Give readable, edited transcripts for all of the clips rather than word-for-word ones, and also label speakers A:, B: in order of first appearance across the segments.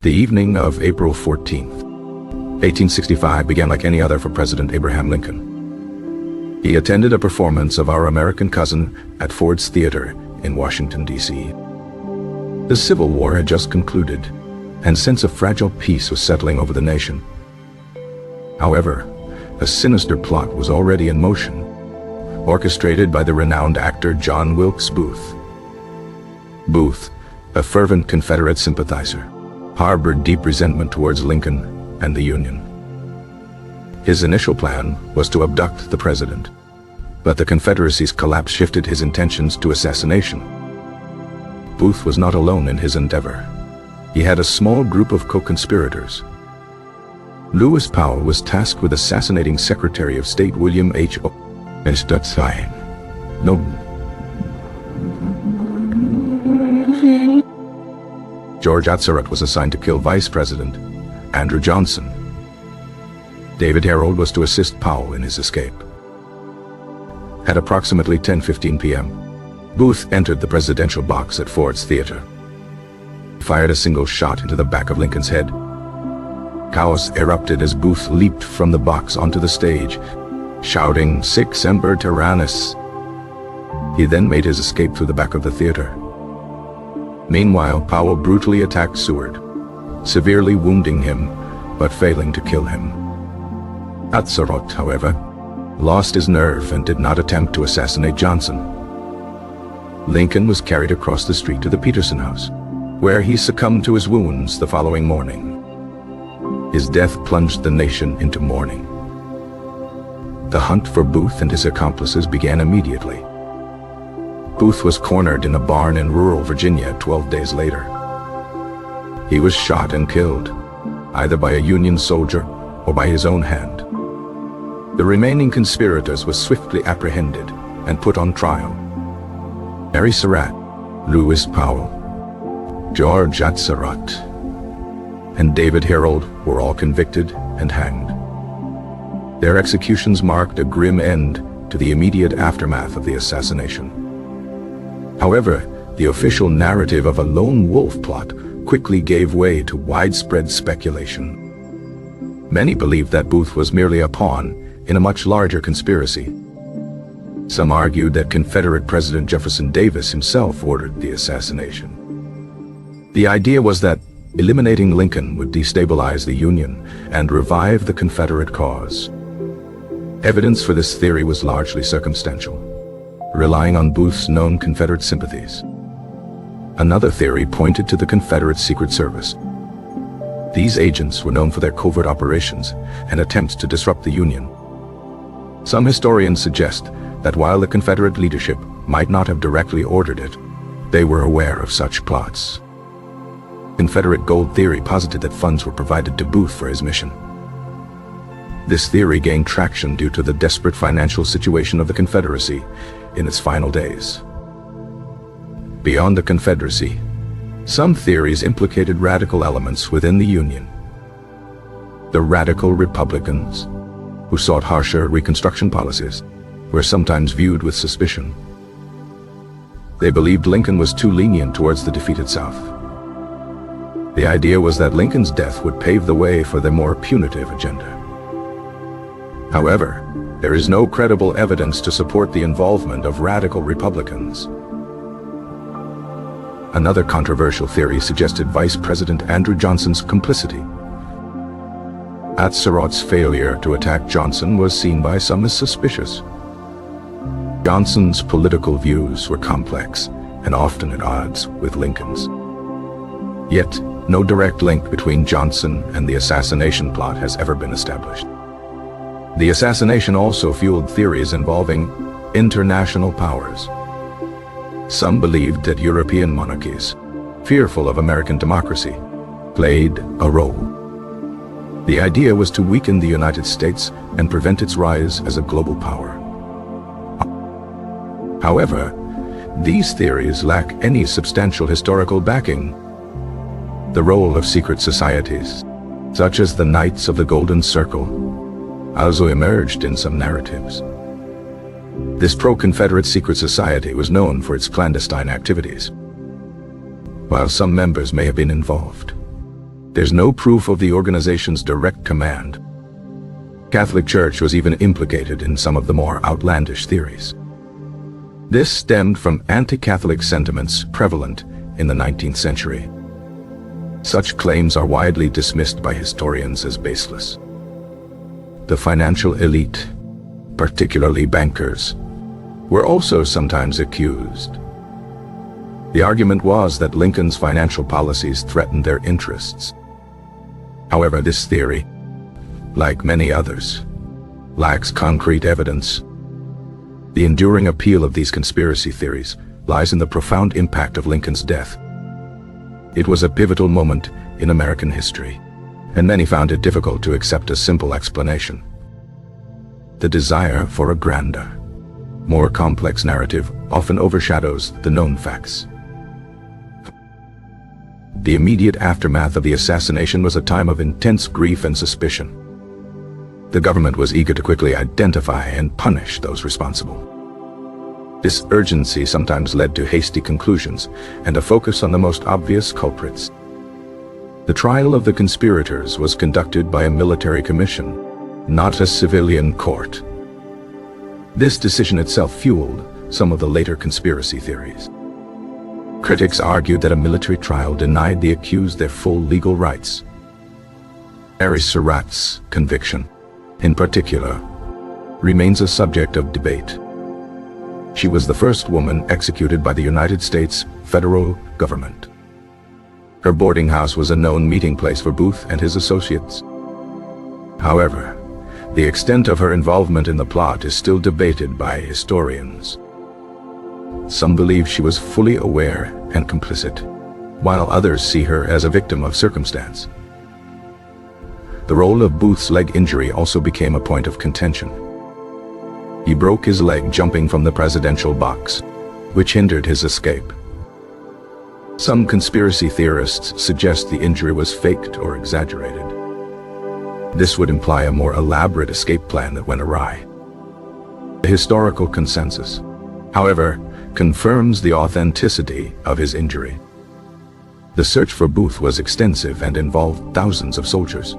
A: The evening of April 14th, 1865 began like any other for President Abraham Lincoln. He attended a performance of Our American Cousin at Ford's Theater in Washington, D.C. The Civil War had just concluded, and sense of fragile peace was settling over the nation. However, a sinister plot was already in motion, orchestrated by the renowned actor John Wilkes Booth. Booth, a fervent Confederate sympathizer, harbored deep resentment towards Lincoln and the Union. His initial plan was to abduct the president, but the Confederacy's collapse shifted his intentions to assassination. Booth was not alone in his endeavor. He had a small group of co-conspirators. Lewis Powell was tasked with assassinating Secretary of State William H. George Atzerodt was assigned to kill Vice President Andrew Johnson. David Herold was to assist Powell in his escape. At approximately 10:15 p.m., Booth entered the presidential box at Ford's Theater. He fired a single shot into the back of Lincoln's head. Chaos erupted as Booth leaped from the box onto the stage, shouting, "Sic semper tyrannis." He then made his escape through the back of the theater. Meanwhile, Powell brutally attacked Seward, severely wounding him, but failing to kill him. Atzerodt, however, lost his nerve and did not attempt to assassinate Johnson. Lincoln was carried across the street to the Peterson House, where he succumbed to his wounds the following morning. His death plunged the nation into mourning. The hunt for Booth and his accomplices began immediately. Booth was cornered in a barn in rural Virginia 12 days later. He was shot and killed, either by a Union soldier or by his own hand. The remaining conspirators were swiftly apprehended and put on trial. Mary Surratt, Lewis Powell, George Atzerodt, and David Herold were all convicted and hanged. Their executions marked a grim end to the immediate aftermath of the assassination. However, the official narrative of a lone wolf plot quickly gave way to widespread speculation. Many believed that Booth was merely a pawn in a much larger conspiracy. Some argued that Confederate President Jefferson Davis himself ordered the assassination. The idea was that eliminating Lincoln would destabilize the Union and revive the Confederate cause. Evidence for this theory was largely circumstantial, relying on Booth's known Confederate sympathies. Another theory pointed to the Confederate Secret Service. These agents were known for their covert operations and attempts to disrupt the Union. Some historians suggest that while the Confederate leadership might not have directly ordered it, they were aware of such plots. Confederate gold theory posited that funds were provided to Booth for his mission. This theory gained traction due to the desperate financial situation of the Confederacy in its final days. Beyond the Confederacy, some theories implicated radical elements within the Union. The radical Republicans, who sought harsher Reconstruction policies, were sometimes viewed with suspicion. They believed Lincoln was too lenient towards the defeated South. The idea was that Lincoln's death would pave the way for their more punitive agenda. However, there is no credible evidence to support the involvement of radical Republicans. Another controversial theory suggested Vice President Andrew Johnson's complicity. Atzerodt's failure to attack Johnson was seen by some as suspicious. Johnson's political views were complex and often at odds with Lincoln's. Yet, no direct link between Johnson and the assassination plot has ever been established. The assassination also fueled theories involving international powers. Some believed that European monarchies, fearful of American democracy, played a role. The idea was to weaken the United States and prevent its rise as a global power. However, these theories lack any substantial historical backing. The role of secret societies, such as the Knights of the Golden Circle, also emerged in some narratives. This pro-Confederate secret society was known for its clandestine activities. While some members may have been involved, there's no proof of the organization's direct command. Catholic Church was even implicated in some of the more outlandish theories. This stemmed from anti-Catholic sentiments prevalent in the 19th century. Such claims are widely dismissed by historians as baseless. The financial elite, particularly bankers, were also sometimes accused. The argument was that Lincoln's financial policies threatened their interests. However, this theory, like many others, lacks concrete evidence. The enduring appeal of these conspiracy theories lies in the profound impact of Lincoln's death. It was a pivotal moment in American history, and many found it difficult to accept a simple explanation. The desire for a grander, more complex narrative often overshadows the known facts. The immediate aftermath of the assassination was a time of intense grief and suspicion. The government was eager to quickly identify and punish those responsible. This urgency sometimes led to hasty conclusions and a focus on the most obvious culprits. The trial of the conspirators was conducted by a military commission, not a civilian court. This decision itself fueled some of the later conspiracy theories. Critics argued that a military trial denied the accused their full legal rights. Mary Surratt's conviction, in particular, remains a subject of debate. She was the first woman executed by the United States federal government. Her boarding house was a known meeting place for Booth and his associates. However, the extent of her involvement in the plot is still debated by historians. Some believe she was fully aware and complicit, while others see her as a victim of circumstance. The role of Booth's leg injury also became a point of contention. He broke his leg jumping from the presidential box, which hindered his escape. Some conspiracy theorists suggest the injury was faked or exaggerated. This would imply a more elaborate escape plan that went awry. The historical consensus, however, confirms the authenticity of his injury. The search for Booth was extensive and involved thousands of soldiers.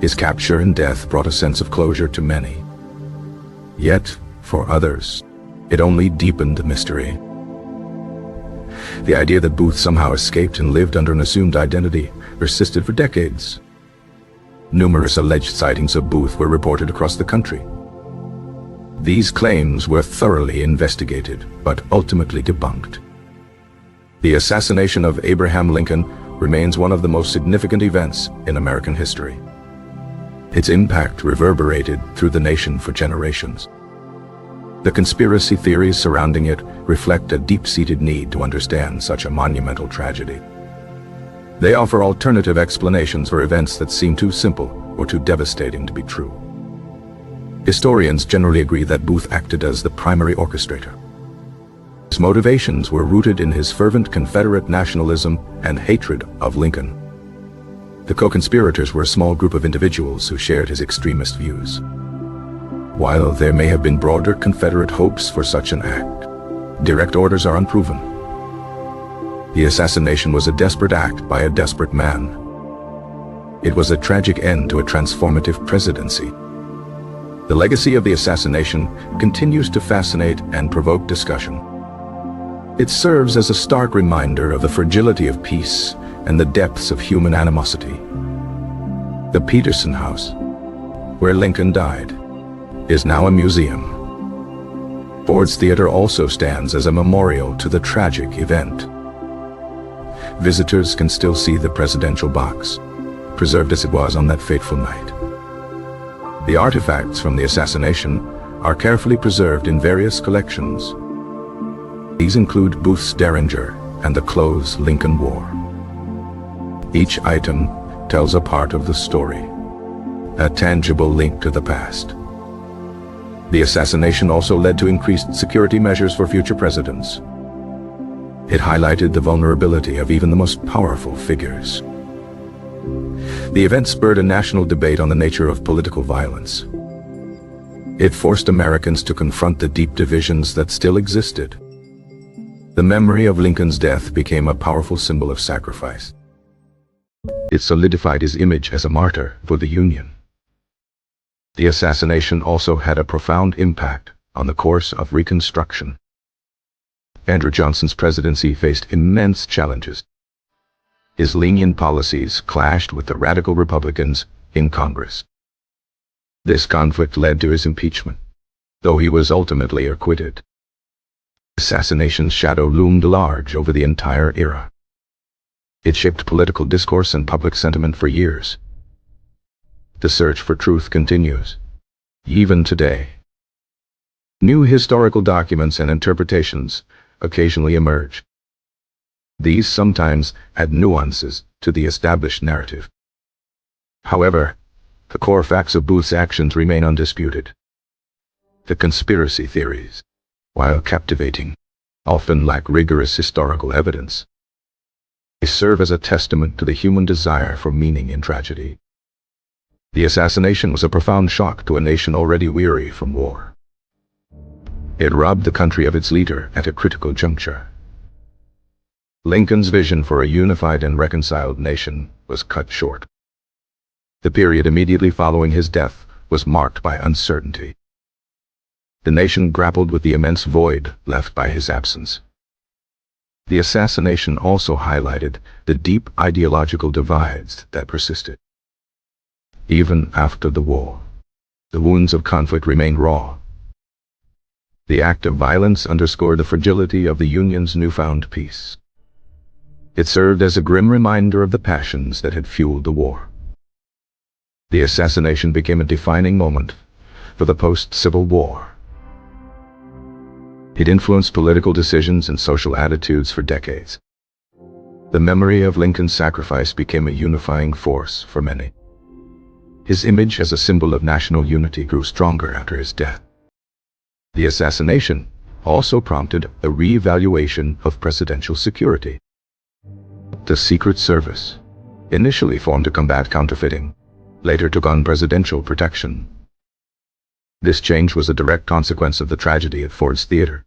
A: His capture and death brought a sense of closure to many. Yet, for others, it only deepened the mystery. The idea that Booth somehow escaped and lived under an assumed identity persisted for decades. Numerous alleged sightings of Booth were reported across the country. These claims were thoroughly investigated, but ultimately debunked. The assassination of Abraham Lincoln remains one of the most significant events in American history. Its impact reverberated through the nation for generations. The conspiracy theories surrounding it reflect a deep-seated need to understand such a monumental tragedy. They offer alternative explanations for events that seem too simple or too devastating to be true. Historians generally agree that Booth acted as the primary orchestrator. His motivations were rooted in his fervent Confederate nationalism and hatred of Lincoln. The co-conspirators were a small group of individuals who shared his extremist views. While there may have been broader Confederate hopes for such an act, direct orders are unproven. The assassination was a desperate act by a desperate man. It was a tragic end to a transformative presidency. The legacy of the assassination continues to fascinate and provoke discussion. It serves as a stark reminder of the fragility of peace and the depths of human animosity. The Peterson House, where Lincoln died, is now a museum. Ford's Theater also stands as a memorial to the tragic event. Visitors can still see the presidential box, preserved as it was on that fateful night. The artifacts from the assassination are carefully preserved in various collections. These include Booth's derringer and the clothes Lincoln wore. Each item tells a part of the story, a tangible link to the past. The assassination also led to increased security measures for future presidents. It highlighted the vulnerability of even the most powerful figures. The event spurred a national debate on the nature of political violence. It forced Americans to confront the deep divisions that still existed. The memory of Lincoln's death became a powerful symbol of sacrifice. It solidified his image as a martyr for the Union. The assassination also had a profound impact on the course of Reconstruction. Andrew Johnson's presidency faced immense challenges. His lenient policies clashed with the radical Republicans in Congress. This conflict led to his impeachment, though he was ultimately acquitted. Assassination's shadow loomed large over the entire era. It shaped political discourse and public sentiment for years. The search for truth continues, even today. New historical documents and interpretations occasionally emerge. These sometimes add nuances to the established narrative. However, the core facts of Booth's actions remain undisputed. The conspiracy theories, while captivating, often lack rigorous historical evidence. They serve as a testament to the human desire for meaning in tragedy. The assassination was a profound shock to a nation already weary from war. It robbed the country of its leader at a critical juncture. Lincoln's vision for a unified and reconciled nation was cut short. The period immediately following his death was marked by uncertainty. The nation grappled with the immense void left by his absence. The assassination also highlighted the deep ideological divides that persisted. Even after the war, the wounds of conflict remained raw. The act of violence underscored the fragility of the Union's newfound peace. It served as a grim reminder of the passions that had fueled the war. The assassination became a defining moment for the post-Civil War. It influenced political decisions and social attitudes for decades. The memory of Lincoln's sacrifice became a unifying force for many. His image as a symbol of national unity grew stronger after his death. The assassination also prompted a re-evaluation of presidential security. The Secret Service, initially formed to combat counterfeiting, later took on presidential protection. This change was a direct consequence of the tragedy at Ford's Theater.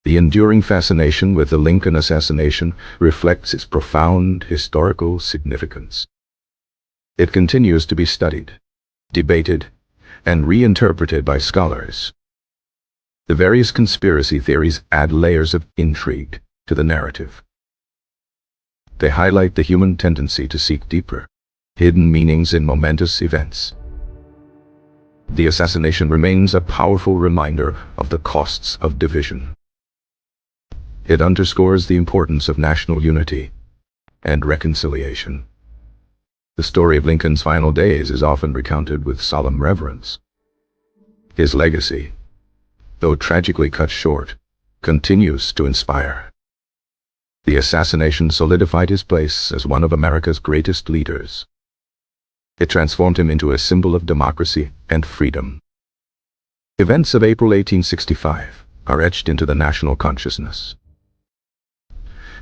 A: The enduring fascination with the Lincoln assassination reflects its profound historical significance. It continues to be studied, debated, and reinterpreted by scholars. The various conspiracy theories add layers of intrigue to the narrative. They highlight the human tendency to seek deeper, hidden meanings in momentous events. The assassination remains a powerful reminder of the costs of division. It underscores the importance of national unity and reconciliation. The story of Lincoln's final days is often recounted with solemn reverence. His legacy, though tragically cut short, continues to inspire. The assassination solidified his place as one of America's greatest leaders. It transformed him into a symbol of democracy and freedom. Events of April 1865 are etched into the national consciousness.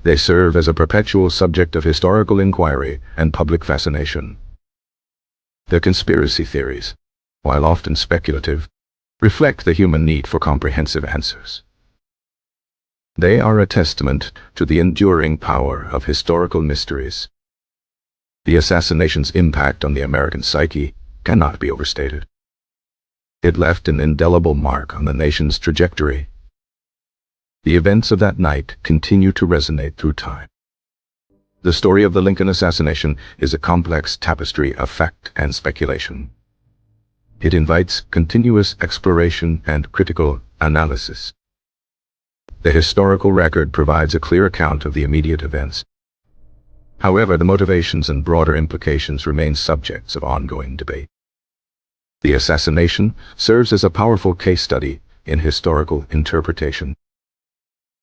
A: They serve as a perpetual subject of historical inquiry and public fascination. The conspiracy theories, while often speculative, reflect the human need for comprehensive answers. They are a testament to the enduring power of historical mysteries. The assassination's impact on the American psyche cannot be overstated. It left an indelible mark on the nation's trajectory. The events of that night continue to resonate through time. The story of the Lincoln assassination is a complex tapestry of fact and speculation. It invites continuous exploration and critical analysis. The historical record provides a clear account of the immediate events. However, the motivations and broader implications remain subjects of ongoing debate. The assassination serves as a powerful case study in historical interpretation.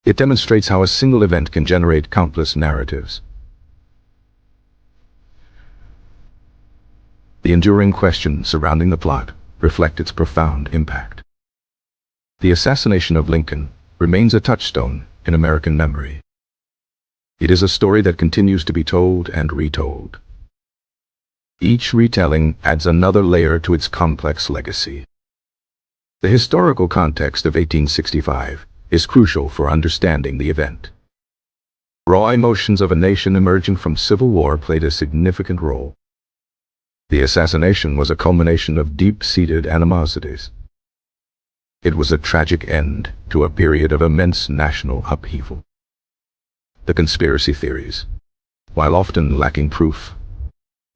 A: It demonstrates how a single event can generate countless narratives. The enduring questions surrounding the plot reflect its profound impact. The assassination of Lincoln remains a touchstone in American memory. It is a story that continues to be told and retold. Each retelling adds another layer to its complex legacy. The historical context of 1865 is crucial for understanding the event. Raw emotions of a nation emerging from civil war played a significant role. The assassination was a culmination of deep-seated animosities. It was a tragic end to a period of immense national upheaval. The conspiracy theories, while often lacking proof,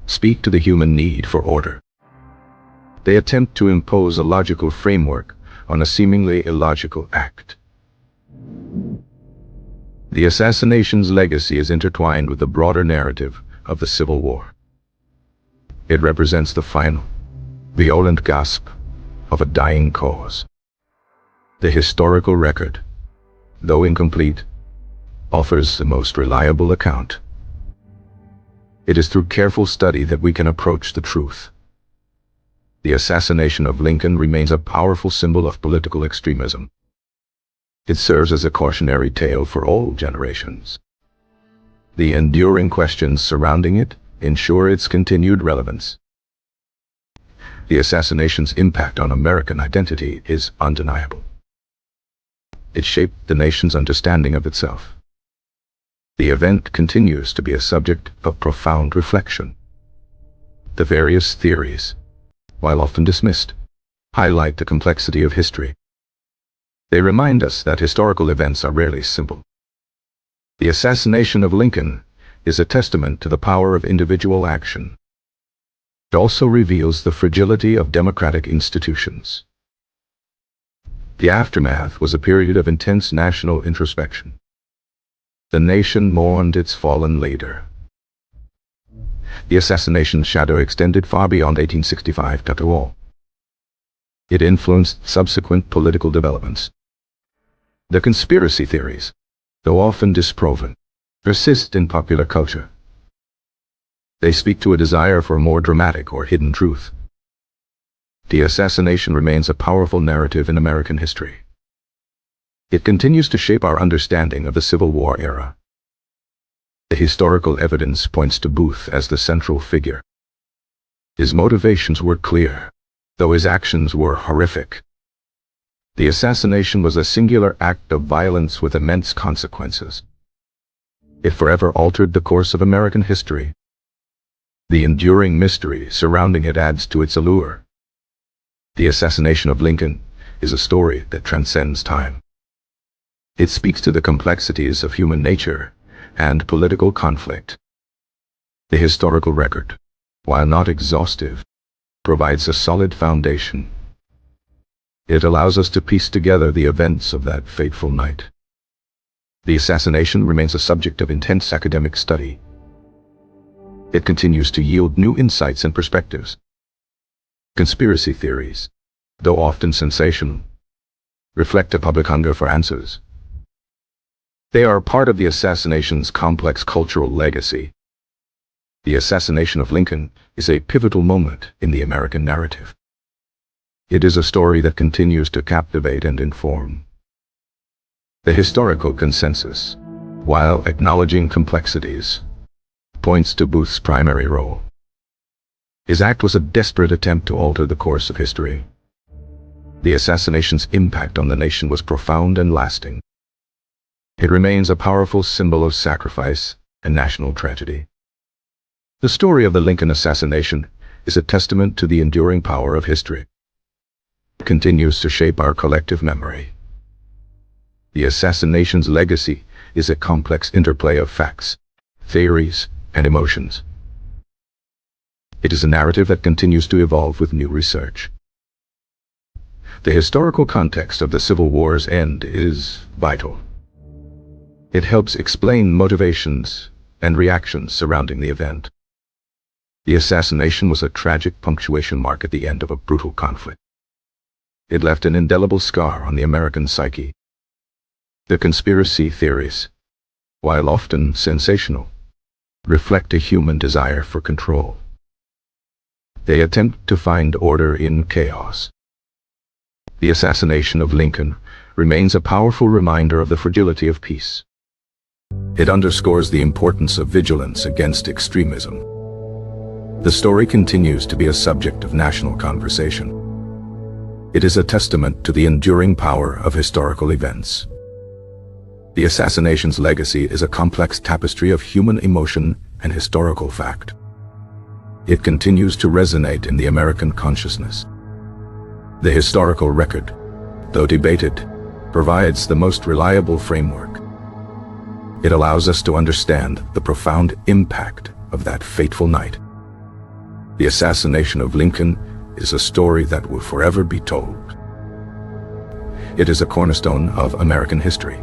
A: speak to the human need for order. They attempt to impose a logical framework on a seemingly illogical act. The assassination's legacy is intertwined with the broader narrative of the Civil War. It represents the final, violent gasp of a dying cause. The historical record, though incomplete, offers the most reliable account. It is through careful study that we can approach the truth. The assassination of Lincoln remains a powerful symbol of political extremism. It serves as a cautionary tale for all generations. The enduring questions surrounding it ensure its continued relevance. The assassination's impact on American identity is undeniable. It shaped the nation's understanding of itself. The event continues to be a subject of profound reflection. The various theories, while often dismissed, highlight the complexity of history. They remind us that historical events are rarely simple. The assassination of Lincoln is a testament to the power of individual action. It also reveals the fragility of democratic institutions. The aftermath was a period of intense national introspection. The nation mourned its fallen leader. The assassination's shadow extended far beyond 1865 at all. It influenced subsequent political developments. The conspiracy theories, though often disproven, persist in popular culture. They speak to a desire for more dramatic or hidden truth. The assassination remains a powerful narrative in American history. It continues to shape our understanding of the Civil War era. The historical evidence points to Booth as the central figure. His motivations were clear, though his actions were horrific. The assassination was a singular act of violence with immense consequences. It forever altered the course of American history. The enduring mystery surrounding it adds to its allure. The assassination of Lincoln is a story that transcends time. It speaks to the complexities of human nature and political conflict. The historical record, while not exhaustive, provides a solid foundation. It allows us to piece together the events of that fateful night. The assassination remains a subject of intense academic study. It continues to yield new insights and perspectives. Conspiracy theories, though often sensational, reflect a public hunger for answers. They are part of the assassination's complex cultural legacy. The assassination of Lincoln is a pivotal moment in the American narrative. It is a story that continues to captivate and inform. The historical consensus, while acknowledging complexities, points to Booth's primary role. His act was a desperate attempt to alter the course of history. The assassination's impact on the nation was profound and lasting. It remains a powerful symbol of sacrifice and national tragedy. The story of the Lincoln assassination is a testament to the enduring power of history. It continues to shape our collective memory. The assassination's legacy is a complex interplay of facts, theories, and emotions. It is a narrative that continues to evolve with new research. The historical context of the Civil War's end is vital. It helps explain motivations and reactions surrounding the event. The assassination was a tragic punctuation mark at the end of a brutal conflict. It left an indelible scar on the American psyche. The conspiracy theories, while often sensational, reflect a human desire for control. They attempt to find order in chaos. The assassination of Lincoln remains a powerful reminder of the fragility of peace. It underscores the importance of vigilance against extremism. The story continues to be a subject of national conversation. It is a testament to the enduring power of historical events. The assassination's legacy is a complex tapestry of human emotion and historical fact. It continues to resonate in the American consciousness. The historical record, though debated, provides the most reliable framework. It allows us to understand the profound impact of that fateful night. The assassination of Lincoln is a story that will forever be told. It is a cornerstone of American history.